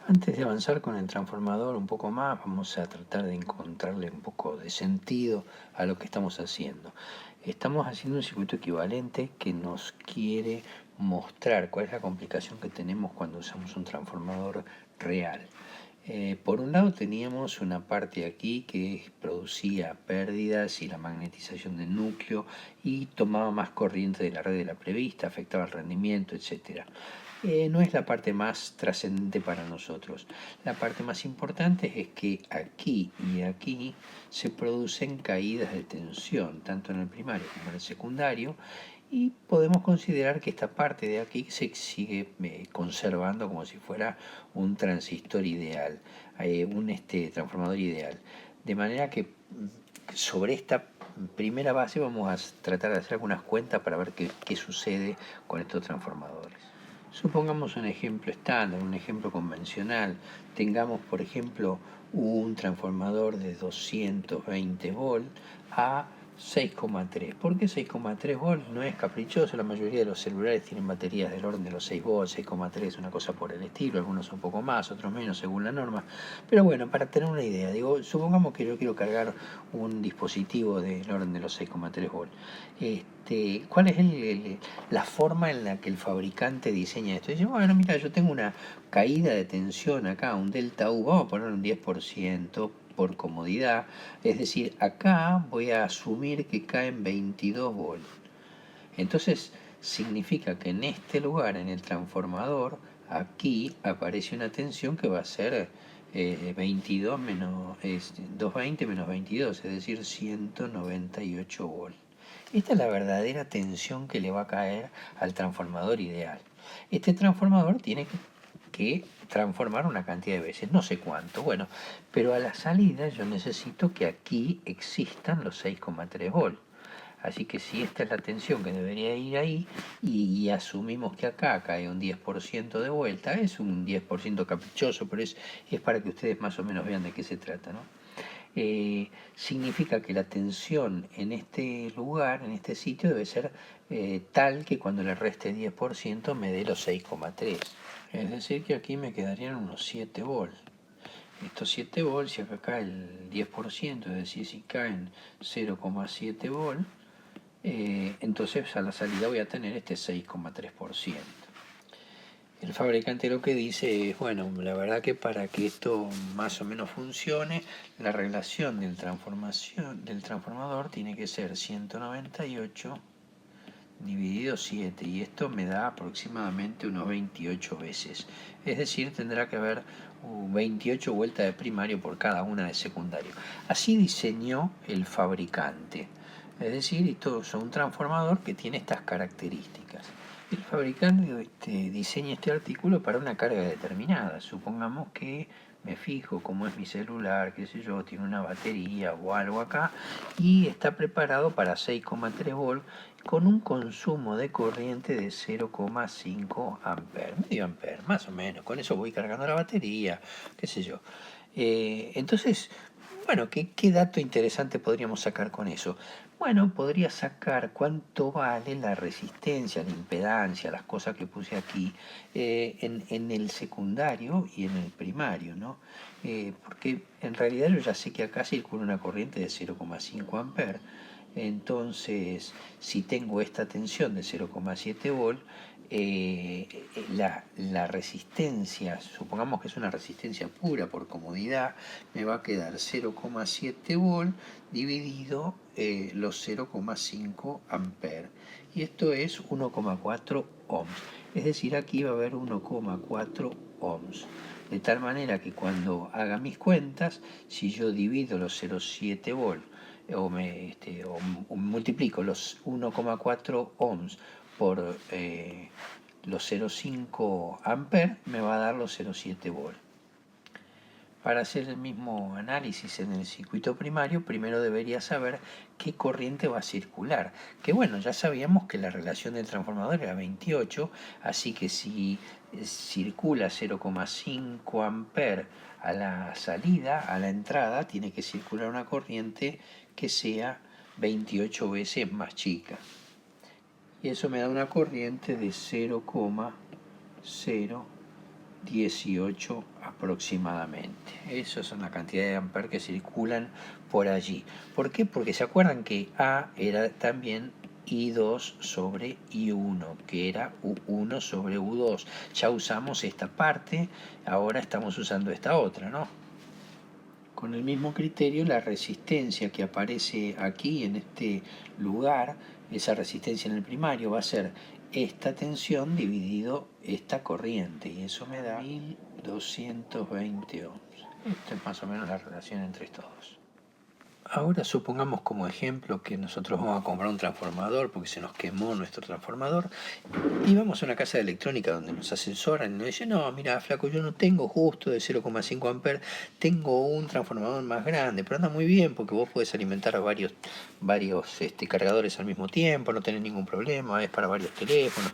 Antes de avanzar con el transformador un poco más, vamos a tratar de encontrarle un poco de sentido a lo que estamos haciendo. Estamos haciendo un circuito equivalente que nos quiere mostrar cuál es la complicación que tenemos cuando usamos un transformador real. Por un lado teníamos una parte aquí que producía pérdidas y la magnetización del núcleo y tomaba más corriente de la red de la prevista, afectaba el rendimiento, etc. No es la parte más trascendente para nosotros. La parte más importante es que aquí y aquí se producen caídas de tensión, tanto en el primario como en el secundario, y podemos considerar que esta parte de aquí se sigue conservando como si fuera un transistor ideal, un transformador ideal. De manera que sobre esta primera base vamos a tratar de hacer algunas cuentas para ver qué sucede con estos transformadores. Supongamos un ejemplo estándar, un ejemplo convencional. Tengamos, por ejemplo, un transformador de 220 volts a 6,3. ¿Por qué 6,3 volts? No es caprichoso, la mayoría de los celulares tienen baterías del orden de los 6 volts, 6,3, una cosa por el estilo, algunos un poco más, otros menos según la norma. Pero bueno, para tener una idea, digo, supongamos que yo quiero cargar un dispositivo del orden de los 6,3 volts. ¿Cuál es la forma en la que el fabricante diseña esto? Dice, bueno, mira, yo tengo una caída de tensión acá, un delta U, vamos a poner un 10% por comodidad, es decir, acá voy a asumir que caen 22 volts. Entonces significa que en este lugar, en el transformador, aquí aparece una tensión que va a ser 22 menos 220 menos 22, es decir, 198 volts. Esta es la verdadera tensión que le va a caer al transformador ideal. Este transformador tiene que transformar una cantidad de veces, no sé cuánto, bueno, pero a la salida yo necesito que aquí existan los 6,3 volts. Así que si esta es la tensión que debería ir ahí y asumimos que acá cae un 10% de vuelta, es un 10% caprichoso, pero es para que ustedes más o menos vean de qué se trata, ¿no? Significa que la tensión en este lugar, en este sitio, debe ser tal que cuando le reste 10% me dé los 6,3. Es decir, que aquí me quedarían unos 7 volts. Estos 7 volts, si acá cae el 10%, es decir, si caen 0,7 volts, entonces a la salida voy a tener este 6,3%. El fabricante lo que dice es, bueno, la verdad que para que esto más o menos funcione, la relación del transformador tiene que ser 198 dividido 7, y esto me da aproximadamente unos 28 veces. Es decir, tendrá que haber 28 vueltas de primario por cada una de secundario. Así diseñó el fabricante. Es decir, esto es un transformador que tiene estas características. El fabricante diseña este artículo para una carga determinada. Supongamos que me fijo cómo es mi celular, qué sé yo, tiene una batería o algo acá, y está preparado para 6,3 volts con un consumo de corriente de 0,5 amperes, medio amper, más o menos. Con eso voy cargando la batería, qué sé yo. Entonces, bueno, ¿qué dato interesante podríamos sacar con eso? Bueno, podría sacar cuánto vale la resistencia, la impedancia, las cosas que puse aquí en el secundario y en el primario, ¿no? Porque en realidad yo ya sé que acá circula una corriente de 0,5 amperes. Entonces, si tengo esta tensión de 0,7 volts, la resistencia, supongamos que es una resistencia pura por comodidad, me va a quedar 0,7 volts dividido los 0,5 amperes. Y esto es 1,4 ohms. Es decir, aquí va a haber 1,4 ohms. De tal manera que cuando haga mis cuentas, si yo divido los 0,7 volts o multiplico los 1,4 ohms por los 0,5 amperes, me va a dar los 0,7 volts. Para hacer el mismo análisis en el circuito primario, primero debería saber qué corriente va a circular. Que bueno, ya sabíamos que la relación del transformador era 28, así que si circula 0,5 amperes a la salida, a la entrada, tiene que circular una corriente que sea 28 veces más chica. Y eso me da una corriente de 0,018 aproximadamente. aproximadamente. Esas son la cantidad de amperes que circulan por allí. ¿Por qué? Porque se acuerdan que A era también I2 sobre I1, que era U1 sobre U2. Ya usamos esta parte, ahora estamos usando esta otra, ¿no? Con el mismo criterio, la resistencia que aparece aquí en este lugar, esa resistencia en el primario, va a ser esta tensión dividido esta corriente, y eso me da 1220 ohms. Esta es más o menos la relación entre todos. Ahora supongamos como ejemplo que nosotros vamos a comprar un transformador porque se nos quemó nuestro transformador y vamos a una casa de electrónica donde nos asesoran y nos dicen, no, mira, flaco, yo no tengo justo de 0,5 amperes, tengo un transformador más grande, pero anda muy bien porque vos podés alimentar a varios cargadores al mismo tiempo, no tenés ningún problema, es para varios teléfonos,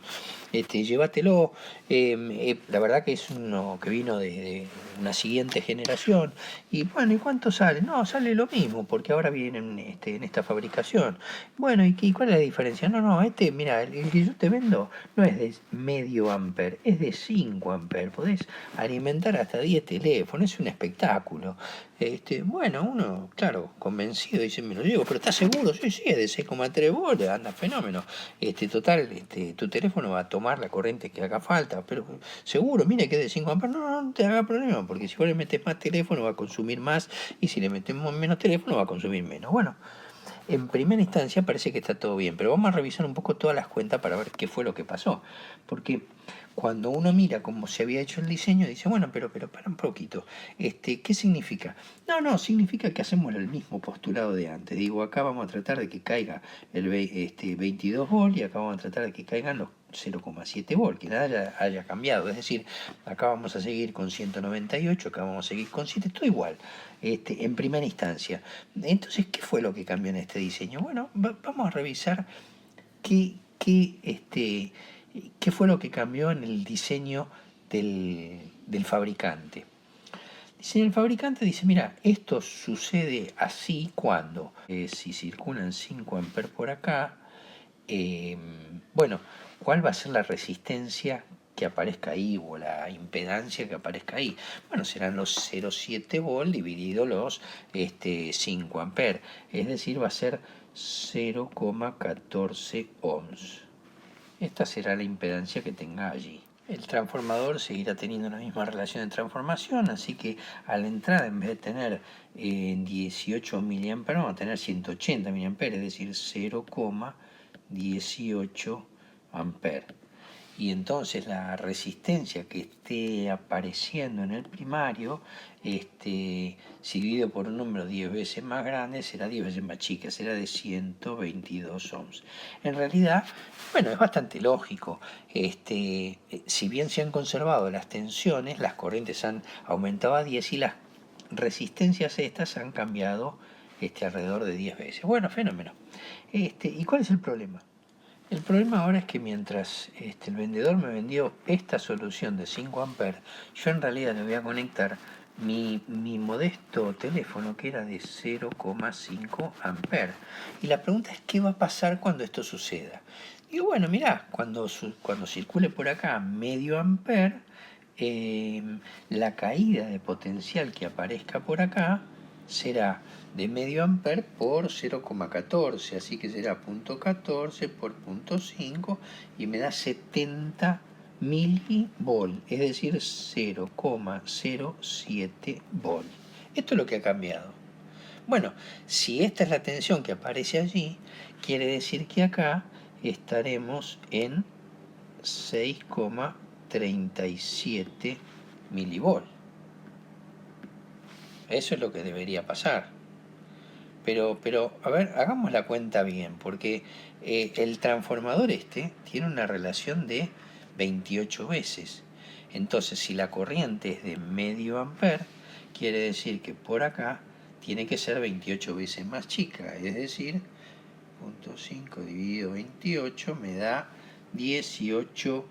llévatelo. La verdad que es uno que vino de una siguiente generación. Y bueno, ¿y cuánto sale? No, sale lo mismo, porque ahora viene en esta fabricación. Bueno, ¿y cuál es la diferencia? No, mira, el que yo te vendo no es de medio amper, es de 5 amperes. Podés alimentar hasta 10 teléfonos, es un espectáculo. Bueno, uno, claro, convencido, dice, me lo llevo, pero ¿estás seguro? Sí, es de 6,3 volts, anda fenómeno. Total, tu teléfono va a tomar la corriente que haga falta, pero seguro, mire que es de 5 amperes, no te haga problema, porque si vos le metes más teléfono va a consumir más, y si le metemos menos teléfono va a consumir menos. Bueno, en primera instancia parece que está todo bien, pero vamos a revisar un poco todas las cuentas para ver qué fue lo que pasó. Porque cuando uno mira cómo se había hecho el diseño, dice, bueno, pero para un poquito. ¿Qué significa? No, significa que hacemos el mismo postulado de antes. Digo, acá vamos a tratar de que caiga el 22 volt y acá vamos a tratar de que caigan los 0,7 volt, que nada haya cambiado. Es decir, acá vamos a seguir con 198, acá vamos a seguir con 7, todo igual, en primera instancia. Entonces, ¿qué fue lo que cambió en este diseño? Bueno, vamos a revisar qué fue lo que cambió en el diseño del fabricante. El fabricante dice, mira, esto sucede así cuando, si circulan 5 amperes por acá, bueno, ¿cuál va a ser la resistencia que aparezca ahí o la impedancia que aparezca ahí? Bueno, serán los 0,7 volt dividido los 5 amperes, es decir, va a ser 0,14 ohms. Esta será la impedancia que tenga allí. El transformador seguirá teniendo la misma relación de transformación, así que a la entrada, en vez de tener 18 mA, vamos a tener 180 mA, es decir, 0,18 amperes. Y entonces la resistencia que esté apareciendo en el primario, si dividido por un número 10 veces más grande, será 10 veces más chica, será de 122 ohms. En realidad, bueno, es bastante lógico. Si bien se han conservado las tensiones, las corrientes han aumentado a 10 y las resistencias estas han cambiado alrededor de 10 veces. Bueno, fenómeno. ¿Y cuál es el problema? El problema ahora es que mientras el vendedor me vendió esta solución de 5 amperes, yo en realidad le voy a conectar mi modesto teléfono que era de 0,5 amperes. Y la pregunta es, ¿qué va a pasar cuando esto suceda? Digo, bueno, mirá, cuando circule por acá medio amper, la caída de potencial que aparezca por acá será de medio amper por 0,14, así que será 0,14 por 0,5 y me da 70 milivolt, es decir, 0,07 volt. Esto es lo que ha cambiado. Bueno, si esta es la tensión que aparece allí, quiere decir que acá estaremos en 6,37 milivolt. Eso es lo que debería pasar. Pero, a ver, hagamos la cuenta bien, porque el transformador tiene una relación de 28 veces. Entonces, si la corriente es de medio amper, quiere decir que por acá tiene que ser 28 veces más chica. Es decir, 0,5 dividido 28 me da 18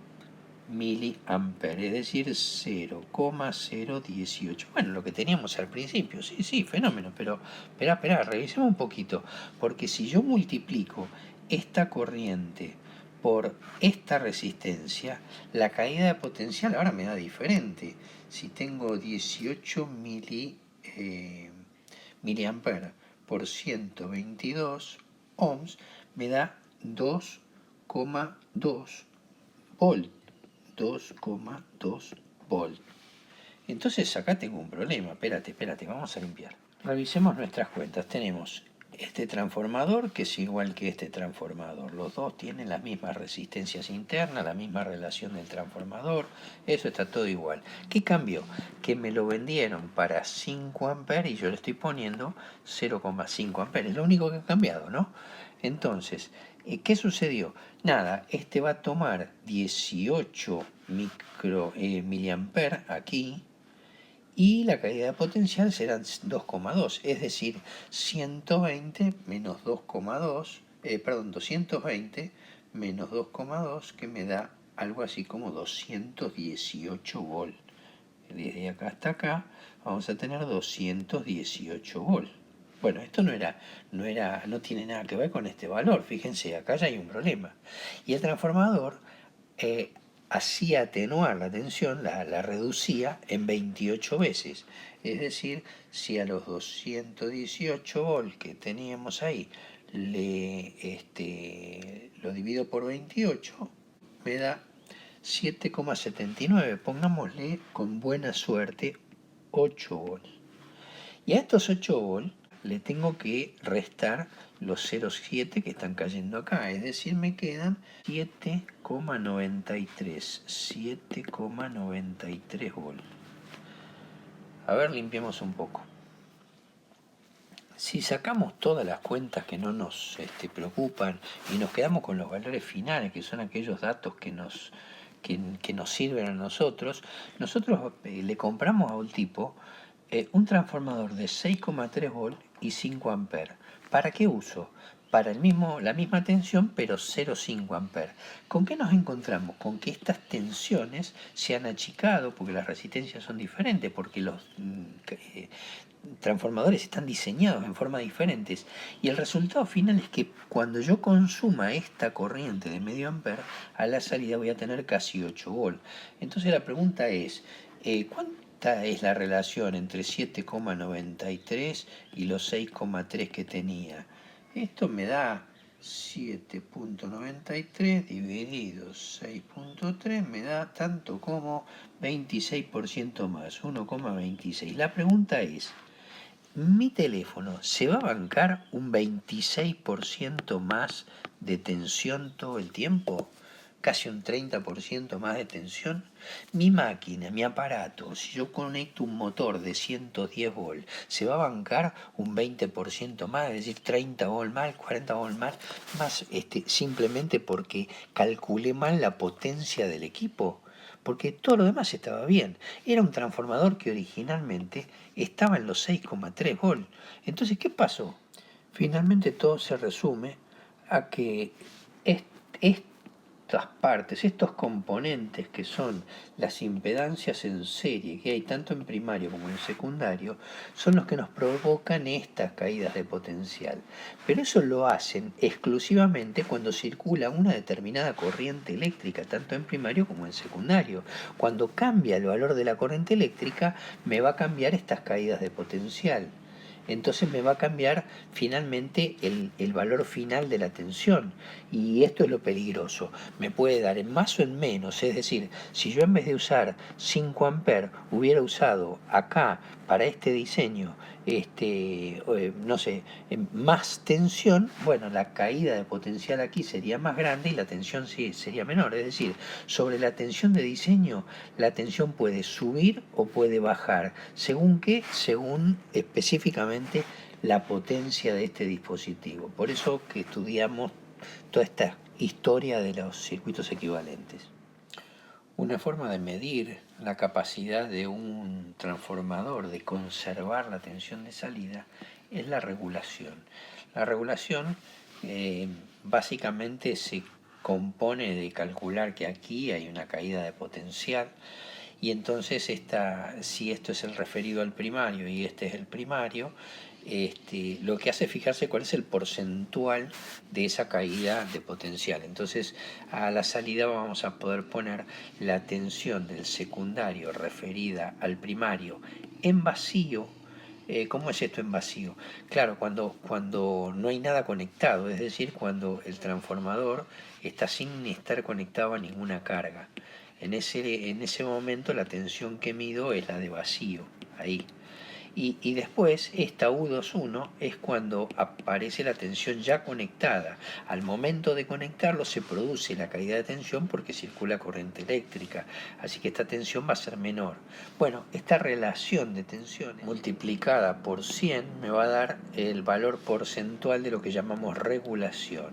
miliamperes, es decir, 0,018. Bueno, lo que teníamos al principio, sí, fenómeno, pero espera, revisemos un poquito, porque si yo multiplico esta corriente por esta resistencia, la caída de potencial ahora me da diferente. Si tengo 18 miliamperes por 122 ohms, me da 2,2 volt. 2,2 volt. Entonces acá tengo un problema. Espérate, vamos a limpiar. Revisemos nuestras cuentas. Tenemos este transformador que es igual que este transformador. Los dos tienen las mismas resistencias internas, la misma relación del transformador. Eso está todo igual. ¿Qué cambió? Que me lo vendieron para 5 amperes y yo le estoy poniendo 0,5 amperes. Lo único que ha cambiado, ¿no? Entonces, ¿qué sucedió? Nada, este va a tomar 18 miliamperes aquí, y la caída de potencial será 2,2, es decir, 120 menos 2,2, 220 menos 2,2, que me da algo así como 218 volt. Desde acá hasta acá vamos a tener 218 volt. Bueno, esto no tiene nada que ver con este valor. Fíjense, acá ya hay un problema. Y el transformador hacía atenuar la tensión, la reducía en 28 veces. Es decir, si a los 218 volts que teníamos ahí lo divido por 28, me da 7,79. Pongámosle con buena suerte 8 volts. Y a estos 8 volts le tengo que restar los 0,7 que están cayendo acá, es decir, me quedan 7,93 volts. A ver, limpiemos un poco. Si sacamos todas las cuentas que no nos preocupan y nos quedamos con los valores finales, que son aquellos datos que nos sirven a nosotros le compramos a un tipo un transformador de 6,3 volts y 5 amperes. ¿Para qué uso? Para la misma tensión, pero 0,5 amperes. ¿Con qué nos encontramos? Con que estas tensiones se han achicado, porque las resistencias son diferentes, porque los transformadores están diseñados en forma diferentes, y el resultado final es que cuando yo consuma esta corriente de medio amper, a la salida voy a tener casi 8 volts. Entonces la pregunta es, ¿cuánta es la relación entre 7,93 y los 6,3 que tenía? Esto me da 7,93 dividido 6,3 me da tanto como 26% más, 1,26. La pregunta es, ¿mi teléfono se va a bancar un 26% más de tensión todo el tiempo? ¿Casi un 30% más de tensión? Mi máquina, mi aparato, si yo conecto un motor de 110 volts, ¿se va a bancar un 20% más? Es decir, 30 volts más, 40 volts más, simplemente porque calculé mal la potencia del equipo. Porque todo lo demás estaba bien. Era un transformador que originalmente estaba en los 6,3 volts. Entonces, ¿qué pasó? Finalmente todo se resume a que estas partes, estos componentes que son las impedancias en serie que hay tanto en primario como en secundario, son los que nos provocan estas caídas de potencial. Pero eso lo hacen exclusivamente cuando circula una determinada corriente eléctrica, tanto en primario como en secundario. Cuando cambia el valor de la corriente eléctrica, me va a cambiar estas caídas de potencial. Entonces me va a cambiar finalmente el valor final de la tensión. Y esto es lo peligroso. Me puede dar en más o en menos. Es decir, si yo en vez de usar 5 amperes hubiera usado acá para este diseño, no sé, más tensión, bueno, la caída de potencial aquí sería más grande y la tensión sí sería menor. Es decir, sobre la tensión de diseño, la tensión puede subir o puede bajar. ¿Según qué? Según específicamente la potencia de este dispositivo. Por eso que estudiamos toda esta historia de los circuitos equivalentes. Una forma de medir la capacidad de un transformador de conservar la tensión de salida es la regulación. La regulación básicamente se compone de calcular que aquí hay una caída de potencial, y entonces si esto es el referido al primario y este es el primario, lo que hace es fijarse cuál es el porcentual de esa caída de potencial. Entonces, a la salida vamos a poder poner la tensión del secundario referida al primario en vacío. ¿Cómo es esto en vacío? Claro, cuando no hay nada conectado, es decir, cuando el transformador está sin estar conectado a ninguna carga. En ese momento la tensión que mido es la de vacío, ahí. Y después, esta U21 es cuando aparece la tensión ya conectada. Al momento de conectarlo se produce la caída de tensión porque circula corriente eléctrica. Así que esta tensión va a ser menor. Bueno, esta relación de tensiones multiplicada por 100 me va a dar el valor porcentual de lo que llamamos regulación.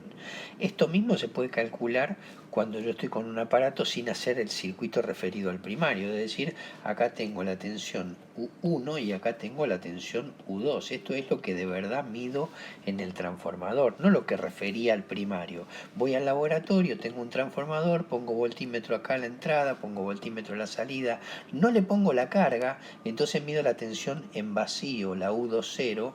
Esto mismo se puede calcular cuando yo estoy con un aparato sin hacer el circuito referido al primario, es decir, acá tengo la tensión U1 y acá tengo la tensión U2. Esto es lo que de verdad mido en el transformador, no lo que refería al primario. Voy al laboratorio, tengo un transformador, pongo voltímetro acá a la entrada, pongo voltímetro a la salida, no le pongo la carga, entonces mido la tensión en vacío, la U20,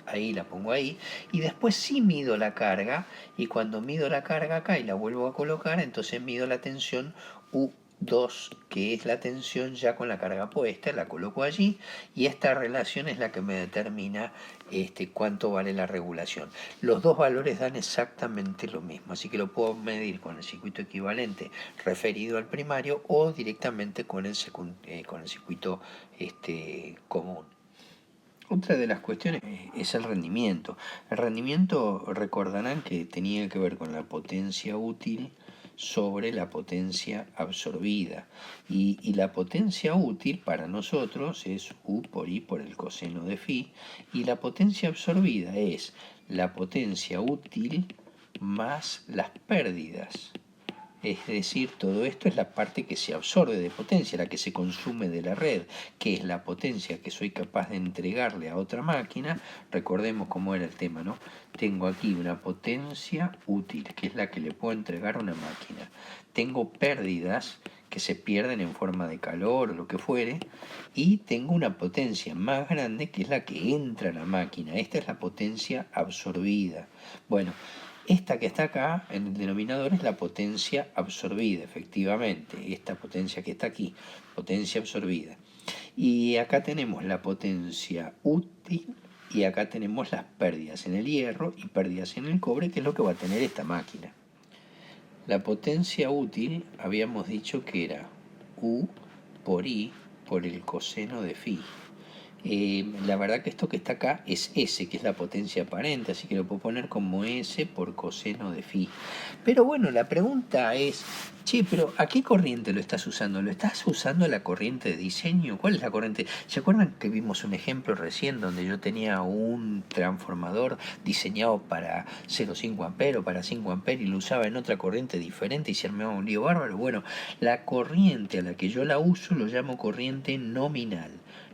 ahí la pongo ahí, y después sí mido la carga, y cuando mido la carga acá y la vuelvo a colocar, entonces mido la tensión U2, que es la tensión ya con la carga puesta, la coloco allí, y esta relación es la que me determina cuánto vale la regulación. Los dos valores dan exactamente lo mismo, así que lo puedo medir con el circuito equivalente referido al primario o directamente con el circuito común. Otra de las cuestiones es el rendimiento. El rendimiento, recordarán que tenía que ver con la potencia útil sobre la potencia absorbida. Y la potencia útil para nosotros es U por I por el coseno de phi. Y la potencia absorbida es la potencia útil más las pérdidas. Es decir, todo esto es la parte que se absorbe de potencia, la que se consume de la red, que es la potencia que soy capaz de entregarle a otra máquina. Recordemos cómo era el tema, ¿no? Tengo aquí una potencia útil, que es la que le puedo entregar a una máquina. Tengo pérdidas que se pierden en forma de calor o lo que fuere, y tengo una potencia más grande que es la que entra a la máquina. Esta es la potencia absorbida. Bueno, esta que está acá en el denominador es la potencia absorbida, efectivamente. Esta potencia que está aquí, potencia absorbida. Y acá tenemos la potencia útil y acá tenemos las pérdidas en el hierro y pérdidas en el cobre, que es lo que va a tener esta máquina. La potencia útil habíamos dicho que era U por I por el coseno de phi. La verdad que esto que está acá es S, que es la potencia aparente, así que lo puedo poner como S por coseno de phi. Pero bueno, la pregunta es, che, pero ¿a qué corriente lo estás usando? ¿Lo estás usando la corriente de diseño? ¿Cuál es la corriente? ¿Se acuerdan que vimos un ejemplo recién donde yo tenía un transformador diseñado para 0,5 amperes o para 5 amperes y lo usaba en otra corriente diferente y se armaba un lío bárbaro? Bueno, la corriente a la que yo la uso lo llamo corriente nominal.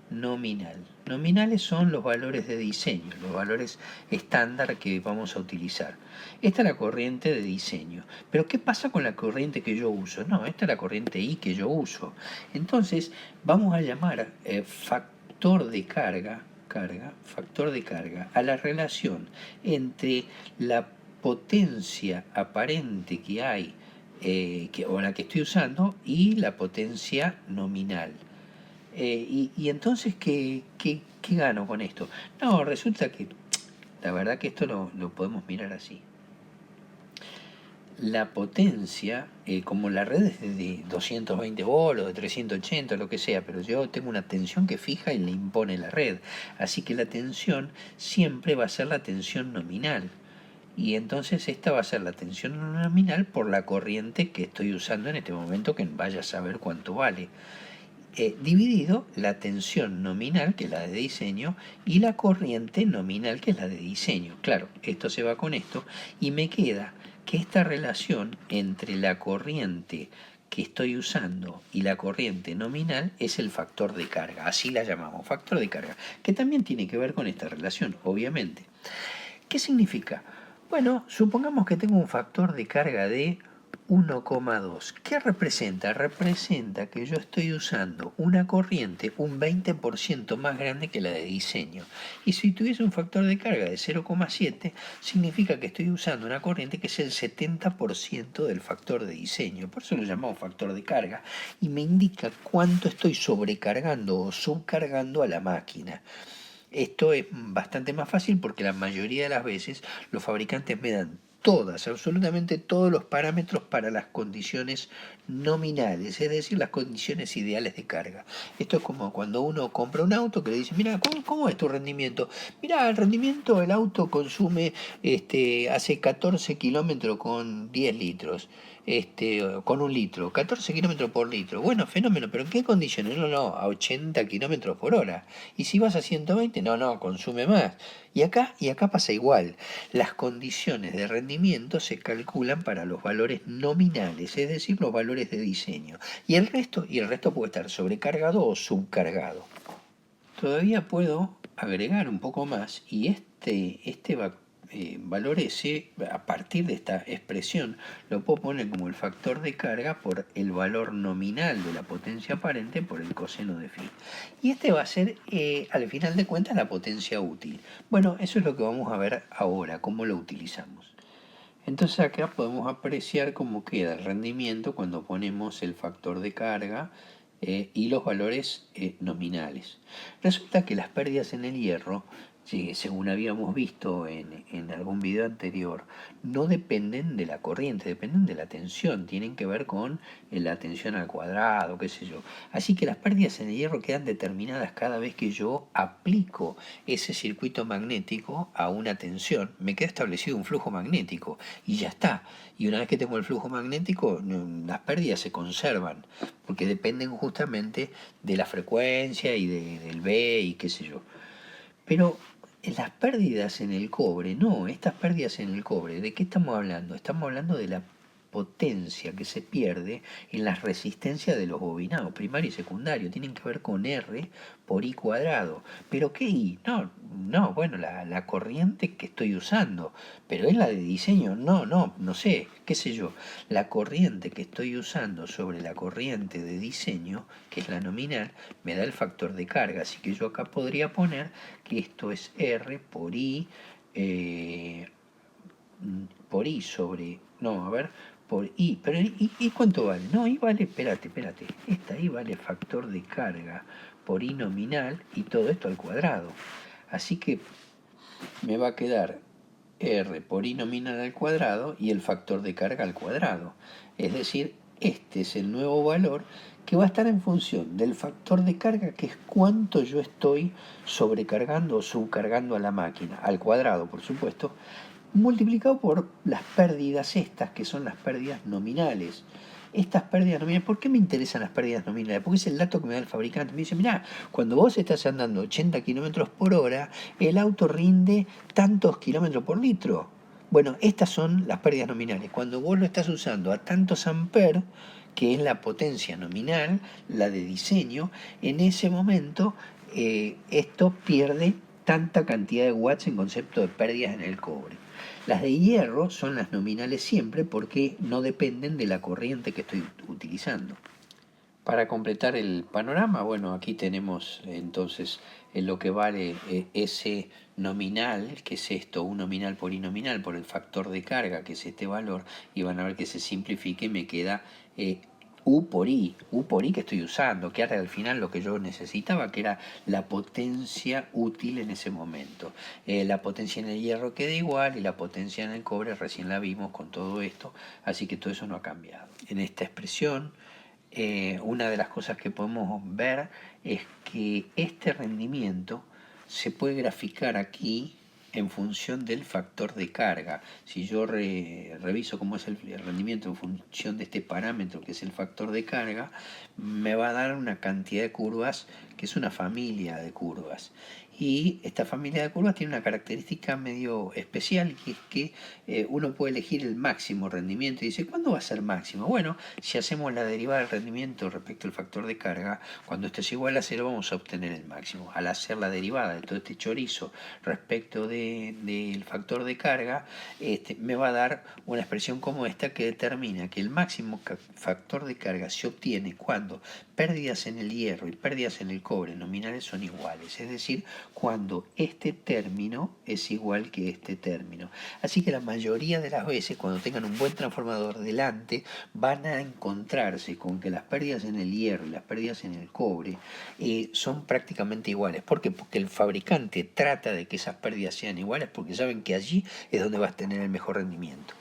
Nominales son los valores de diseño, los valores estándar que vamos a utilizar. Esta es la corriente de diseño. Pero ¿qué pasa con la corriente que yo uso? No, esta es la corriente I que yo uso. Entonces vamos a llamar factor de carga a la relación entre la potencia aparente que hay o la que estoy usando y la potencia nominal. Y entonces, ¿qué gano con esto? No, resulta que la verdad que esto lo podemos mirar así. La potencia, como la red es de 220 volts, de 380, lo que sea, pero yo tengo una tensión que fija y le impone la red. Así que la tensión siempre va a ser la tensión nominal. Y entonces esta va a ser la tensión nominal por la corriente que estoy usando en este momento, que vaya a saber cuánto vale. Dividido la tensión nominal, que es la de diseño, y la corriente nominal, que es la de diseño. Claro, esto se va con esto, y me queda que esta relación entre la corriente que estoy usando y la corriente nominal es el factor de carga, así la llamamos, factor de carga, que también tiene que ver con esta relación, obviamente. ¿Qué significa? Bueno, supongamos que tengo un factor de carga de 1,2. ¿Qué representa? Representa que yo estoy usando una corriente un 20% más grande que la de diseño. Y si tuviese un factor de carga de 0,7, significa que estoy usando una corriente que es el 70% del factor de diseño. Por eso lo llamamos factor de carga. Y me indica cuánto estoy sobrecargando o subcargando a la máquina. Esto es bastante más fácil porque la mayoría de las veces los fabricantes me dan absolutamente todos los parámetros para las condiciones nominales, es decir, las condiciones ideales de carga. Esto es como cuando uno compra un auto que le dice, mira, ¿cómo es tu rendimiento? Mira, el rendimiento, el auto consume, hace 14 kilómetros con 10 litros. Con 1 litro, 14 kilómetros por litro. Bueno, fenómeno, pero ¿en qué condiciones? No, a 80 kilómetros por hora. Y si vas a 120, no, consume más. Y acá pasa igual. Las condiciones de rendimiento se calculan para los valores nominales, es decir, los valores de diseño. Y el resto puede estar sobrecargado o subcargado. Todavía puedo agregar un poco más y valor S, a partir de esta expresión, lo puedo poner como el factor de carga por el valor nominal de la potencia aparente por el coseno de phi. Y este va a ser, al final de cuentas, la potencia útil. Bueno, eso es lo que vamos a ver ahora, cómo lo utilizamos. Entonces acá podemos apreciar cómo queda el rendimiento cuando ponemos el factor de carga y los valores nominales. Resulta que las pérdidas en el hierro, según habíamos visto en algún video anterior, no dependen de la corriente, dependen de la tensión, tienen que ver con la tensión al cuadrado, qué sé yo. Así que las pérdidas en el hierro quedan determinadas cada vez que yo aplico ese circuito magnético a una tensión. Me queda establecido un flujo magnético y ya está. Y una vez que tengo el flujo magnético, las pérdidas se conservan, porque dependen justamente de la frecuencia y del B y qué sé yo. Pero las pérdidas en el cobre, no, estas pérdidas en el cobre, ¿de qué estamos hablando? Estamos hablando de la potencia que se pierde en las resistencias de los bobinados, primario y secundario, tienen que ver con R por I cuadrado. ¿Pero qué I? No, bueno, la corriente que estoy usando, pero es la de diseño, no sé, qué sé yo. La corriente que estoy usando sobre la corriente de diseño, que es la nominal, me da el factor de carga, así que yo acá podría poner que esto es R por I sobre, no, a ver, por I, pero ¿y cuánto vale? No, I vale, espérate, esta I vale factor de carga por I nominal y todo esto al cuadrado. Así que me va a quedar R por I nominal al cuadrado y el factor de carga al cuadrado. Es decir, este es el nuevo valor que va a estar en función del factor de carga, que es cuánto yo estoy sobrecargando o subcargando a la máquina, al cuadrado, por supuesto, multiplicado por las pérdidas estas, que son las pérdidas nominales. Estas pérdidas nominales, ¿por qué me interesan las pérdidas nominales? Porque es el dato que me da el fabricante. Me dice, mirá, cuando vos estás andando 80 kilómetros por hora, el auto rinde tantos kilómetros por litro. Bueno, estas son las pérdidas nominales. Cuando vos lo estás usando a tantos amperes, que es la potencia nominal, la de diseño, en ese momento esto pierde tanta cantidad de watts en concepto de pérdidas en el cobre. Las de hierro son las nominales siempre porque no dependen de la corriente que estoy utilizando. Para completar el panorama, bueno, aquí tenemos entonces lo que vale S nominal, que es esto, un nominal por I nominal, por el factor de carga, que es este valor, y van a ver que se simplifica y me queda U por I que estoy usando, que era al final lo que yo necesitaba, que era la potencia útil en ese momento. La potencia en el hierro queda igual y la potencia en el cobre recién la vimos con todo esto, así que todo eso no ha cambiado. En esta expresión, una de las cosas que podemos ver es que este rendimiento se puede graficar aquí en función del factor de carga. Si yo reviso cómo es el rendimiento en función de este parámetro que es el factor de carga, me va a dar una cantidad de curvas que es una familia de curvas. Y esta familia de curvas tiene una característica medio especial, que es que uno puede elegir el máximo rendimiento y dice, ¿cuándo va a ser máximo? Bueno, si hacemos la derivada del rendimiento respecto al factor de carga, cuando esto es igual a cero vamos a obtener el máximo. Al hacer la derivada de todo este chorizo respecto del factor de carga, me va a dar una expresión como esta que determina que el máximo factor de carga se obtiene cuando pérdidas en el hierro y pérdidas en el cobre nominales son iguales, es decir, cuando este término es igual que este término. Así que la mayoría de las veces, cuando tengan un buen transformador delante, van a encontrarse con que las pérdidas en el hierro y las pérdidas en el cobre son prácticamente iguales. ¿Por qué? Porque el fabricante trata de que esas pérdidas sean iguales porque saben que allí es donde vas a tener el mejor rendimiento.